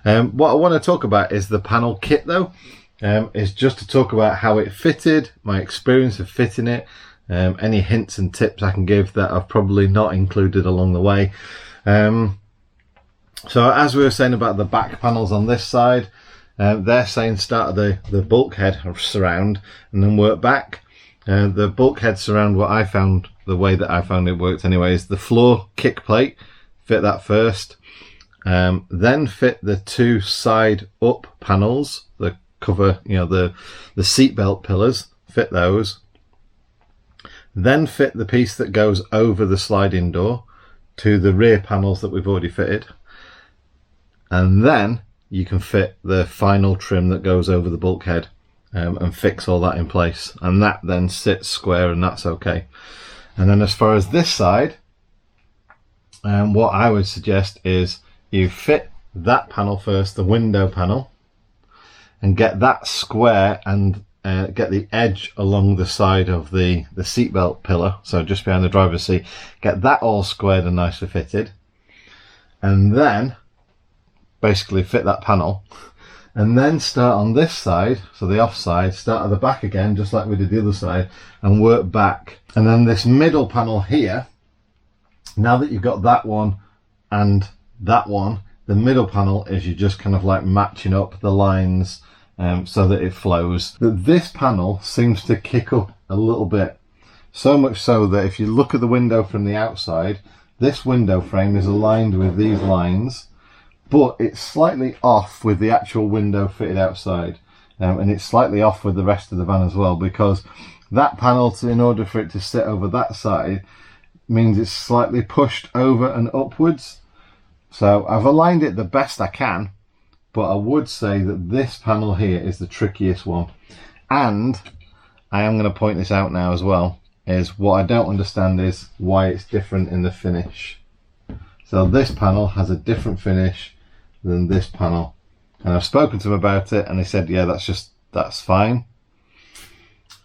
What I want to talk about is the panel kit though. Is just to talk about how it fitted, my experience of fitting it, any hints and tips I can give that I've probably not included along the way. So as we were saying about the back panels on this side, they're saying start at the bulkhead surround and then work back. The bulkhead surround, what I found, the way that I found it worked anyway, is the floor kick plate, fit that first, then fit the two side up panels, the cover, you know, the seatbelt pillars, fit those, then fit the piece that goes over the sliding door to the rear panels that we've already fitted, and then you can fit the final trim that goes over the bulkhead, and fix all that in place, and that then sits square, and that's okay. And then as far as this side, what I would suggest is you fit that panel first, the window panel, and get that square, and get the edge along the side of the seatbelt pillar, so just behind the driver's seat, get that all squared and nicely fitted, and then basically fit that panel, and then start on this side, so the off side, start at the back again just like we did the other side, and work back. And then this middle panel here, now that you've got that one and that one, the middle panel is you just kind of like matching up the lines so that it flows. This panel seems to kick up a little bit, so much so that if you look at the window from the outside, this window frame is aligned with these lines, but it's slightly off with the actual window fitted outside, and it's slightly off with the rest of the van as well, because that panel, in order for it to sit over that side, means it's slightly pushed over and upwards. So I've aligned it the best I can, but I would say that this panel here is the trickiest one. And I am going to point this out now as well, is what I don't understand is why it's different in the finish. So this panel has a different finish than this panel, and I've spoken to them about it, and they said, yeah, that's fine.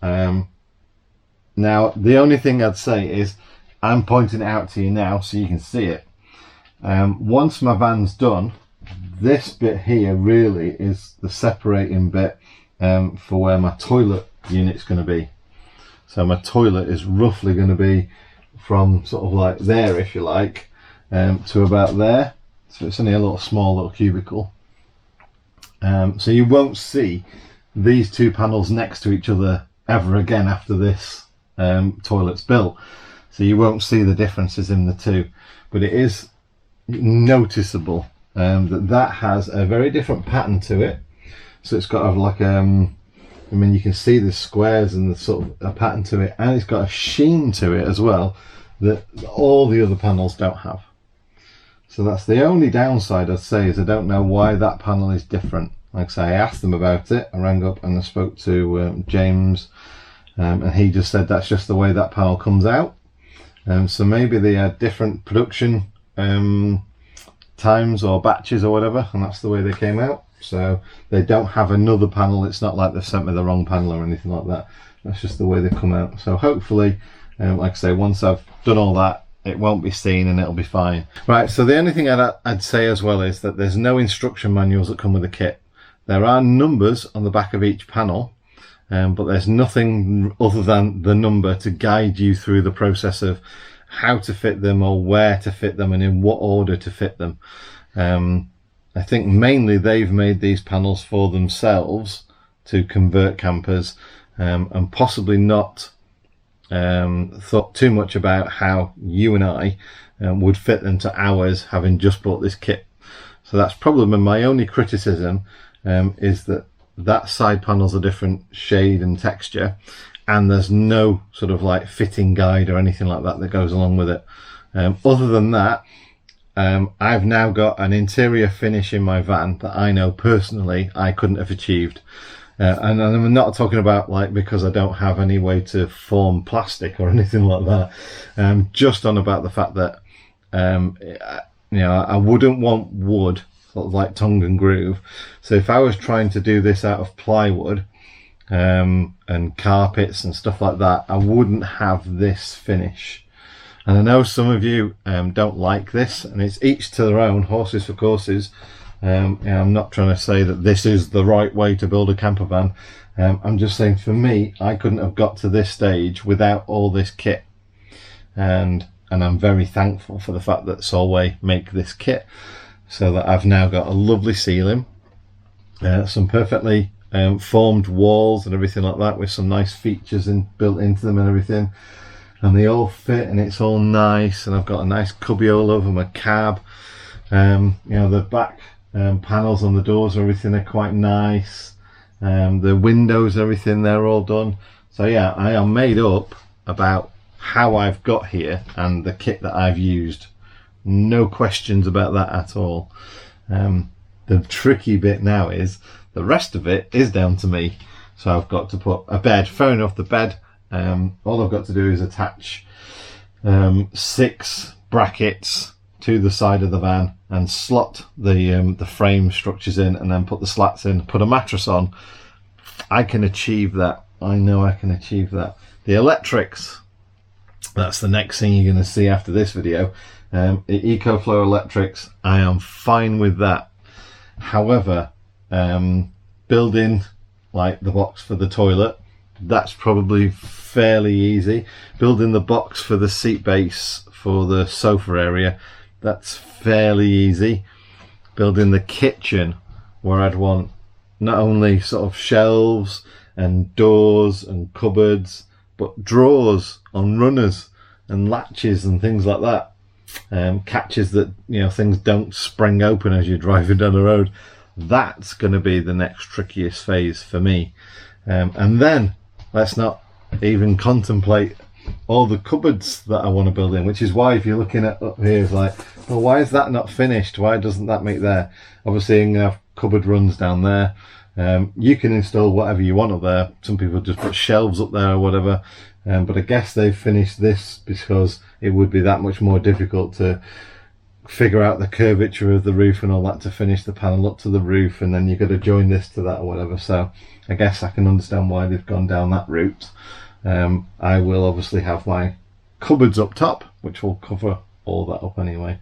Now the only thing I'd say is I'm pointing it out to you now so you can see it. Once my van's done, this bit here really is the separating bit for where my toilet unit's going to be. So my toilet is roughly going to be from sort of like there, if you like, to about there. So it's only a small little cubicle. So you won't see these two panels next to each other ever again after this toilet's built. So you won't see the differences in the two, but it is noticeable that has a very different pattern to it. So it's got like I mean, you can see the squares and the sort of a pattern to it, and it's got a sheen to it as well that all the other panels don't have. So that's the only downside I'd say, is I don't know why that panel is different. Like I say, I asked them about it, I rang up and I spoke to James, and he just said that's just the way that panel comes out. So maybe they had different production times or batches or whatever, and that's the way they came out. So they don't have another panel. It's not like they've sent me the wrong panel or anything like that. That's just the way they come out. So hopefully, like I say, once I've done all that, it won't be seen and it'll be fine. Right, so the only thing I'd say as well is that there's no instruction manuals that come with the kit. There are numbers on the back of each panel, but there's nothing other than the number to guide you through the process of how to fit them or where to fit them and in what order to fit them. I think mainly they've made these panels for themselves to convert campers, and possibly not thought too much about how you and I would fit them to ours, having just bought this kit. So that's probably my only criticism, is that side panel's a different shade and texture, and there's no sort of like fitting guide or anything like that that goes along with it. Other than that, I've now got an interior finish in my van that I know personally I couldn't have achieved. And I'm not talking about like because I don't have any way to form plastic or anything like that. Just on about the fact that you know, I wouldn't want wood sort of like tongue and groove. So if I was trying to do this out of plywood and carpets and stuff like that, I wouldn't have this finish. And I know some of you don't like this, and it's each to their own, horses for courses. I'm not trying to say that this is the right way to build a camper van. I'm just saying, for me, I couldn't have got to this stage without all this kit, and I'm very thankful for the fact that Solway make this kit, so that I've now got a lovely ceiling, some perfectly formed walls and everything like that, with some nice features built into them and everything, and they all fit and it's all nice, and I've got a nice cubby all over my cab. You know, the back panels on the doors, everything are quite nice. The windows, everything, they're all done. So yeah, I am made up about how I've got here and the kit that I've used. No questions about that at all. The tricky bit now is the rest of it is down to me. So I've got to put a bed. Fair enough, the bed, all I've got to do is attach 6 brackets to the side of the van and slot the frame structures in, and then put the slats in, put a mattress on. I can achieve that. I know I can achieve that. The electrics, that's the next thing you're going to see after this video. The EcoFlow electrics, I am fine with that. However, building like the box for the toilet, that's probably fairly easy. Building the box for the seat base for the sofa area, that's fairly easy. Building the kitchen, where I'd want not only sort of shelves and doors and cupboards, but drawers on runners and latches and things like that, catches that, you know, things don't spring open as you're driving down the road. That's going to be the next trickiest phase for me. And then let's not even contemplate all the cupboards that I want to build in, which is why, if you're looking at up here, it's like, well, why is that not finished? Why doesn't that make there? Obviously, you're going to have cupboard runs down there. You can install whatever you want up there. Some people just put shelves up there or whatever, but I guess they've finished this because it would be that much more difficult to figure out the curvature of the roof and all that to finish the panel up to the roof, and then you've got to join this to that or whatever. So I guess I can understand why they've gone down that route. I will obviously have my cupboards up top, which will cover all that up anyway.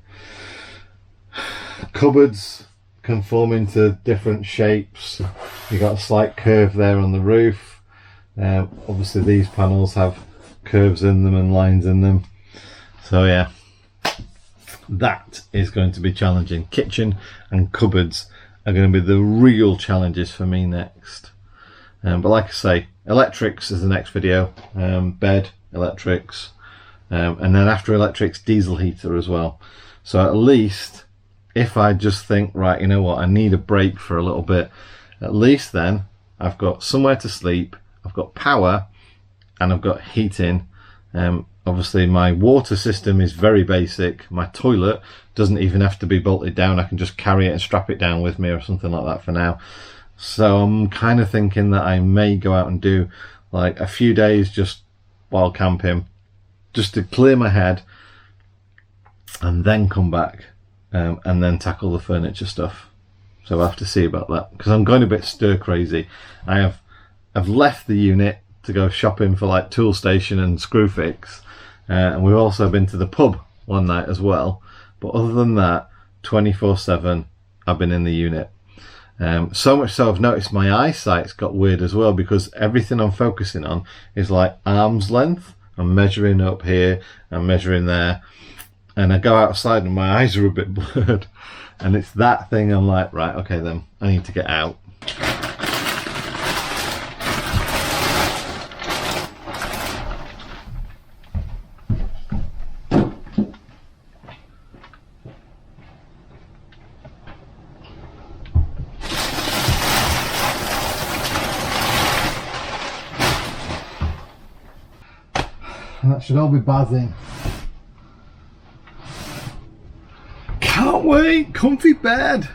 Cupboards can form into different shapes. You've got a slight curve there on the roof. Obviously these panels have curves in them and lines in them. So yeah, that is going to be challenging. Kitchen and cupboards are going to be the real challenges for me next. But like I say, electrics is the next video. Bed, electrics, and then after electrics, diesel heater as well. So at least if I just think, right, you know what, I need a break for a little bit, at least then I've got somewhere to sleep, I've got power, and I've got heating. Obviously my water system is very basic. My toilet doesn't even have to be bolted down. I can just carry it and strap it down with me or something like that for now. So I'm kind of thinking that I may go out and do like a few days just while camping, just to clear my head, and then come back and then tackle the furniture stuff. So I'll have to see about that, because I'm going a bit stir crazy. I've left the unit to go shopping for like tool station and screw fix, and we've also been to the pub one night as well. But other than that, 24/7 I've been in the unit. So much so I've noticed my eyesight's got weird as well, because everything I'm focusing on is like arm's length. I'm measuring up here, I'm measuring there, and I go outside and my eyes are a bit blurred, and it's that thing. I'm like, right, okay then, I need to get out. And that should all be buzzing. Can't wait, comfy bed.